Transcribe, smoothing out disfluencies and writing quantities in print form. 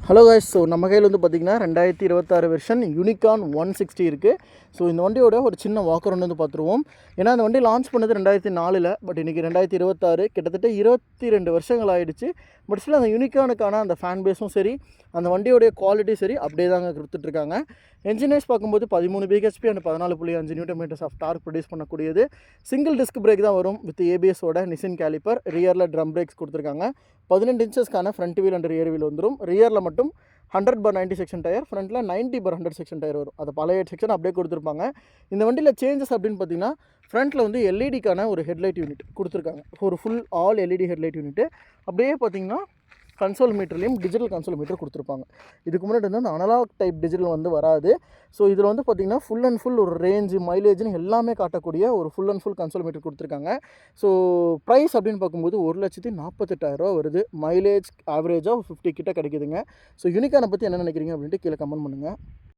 Hello guys, so நம்ம கையில் வந்து பார்த்திங்கன்னா 2026 வெர்ஷன் யூனிகார்ன் 160 இருக்குது. ஸோ இந்த வண்டியோட ஒரு சின்ன வாக்கர் வந்து பார்த்துருவோம். ஏன்னா அந்த வண்டி லான்ச் பண்ணது 2004, பட் இன்றைக்கி 2026 கிட்டத்தட்ட 22 வருஷங்கள் ஆகிடுச்சு. பட் ஸ்டில் அந்த யூனிகார்னுக்கான அந்த ஃபேன் பேஸும் சரி, அந்த வண்டியோடைய குவாலிட்டி சரி அப்படியே தாங்க கொடுத்துட்ருக்காங்க. என்ஜின் வைஸ் பார்க்கும்போது 13 BHP and 14.5 newton meters of torque produce பண்ணக்கூடியது. சிங்கிள் டிஸ்க் பிரேக் தான் வரும் வித் ஏபிஎஸோட நிசின் கேலிப்பர். ரியரில் ட்ரம் பிரேக்ஸ் கொடுத்துருக்காங்க. 18 இன்ச்சஸ்க்கான front wheel and rear wheel வந்துடும். ரியரில் மட்டும் 100/90 செக்ஷன் டயர், ஃப்ரண்ட்டில் 90/100 செக்ஷன் டயர் வரும். அது பழைய செக்ஷன் அப்படியே கொடுத்துருப்பாங்க. இந்த வண்டியில் சேஞ்சஸ் அப்படின்னு பார்த்தீங்கன்னா, ஃப்ரண்ட்டில் வந்து எல்இடிக்கான ஒரு ஹெட்லைட் யூனிட் கொடுத்துருக்காங்க. ஒரு full all LED headlight unit. அப்படியே பார்த்தீங்கன்னா கன்சோல் மீட்டர்லேயும் டிஜிட்டல் கன்சோல் மீட்டர் கொடுத்துருப்பாங்க. இதுக்கு முன்னாடி வந்து அந்த அனலாக் டைப் டிஜிட்டல் வந்து வராது. ஸோ இதில் வந்து பார்த்திங்கன்னா ஃபுல் அண்ட் ஃபுல் ஒரு ரேஞ்சு, மைலேஜ்னு எல்லாமே காட்டக்கூடிய ஒரு full and full console meter கொடுத்துருக்காங்க. ஸோ ப்ரைஸ் அப்படின்னு பார்க்கும்போது 1,48,000 வருது. மைலேஜ் ஆவரேஜாக 50 கிட்ட கிடைக்குதுங்க. ஸோ யூனிகார்னை பற்றி என்ன நினைக்கிறீங்க அப்படின்ட்டு கீழே கமெண்ட் பண்ணுங்கள்.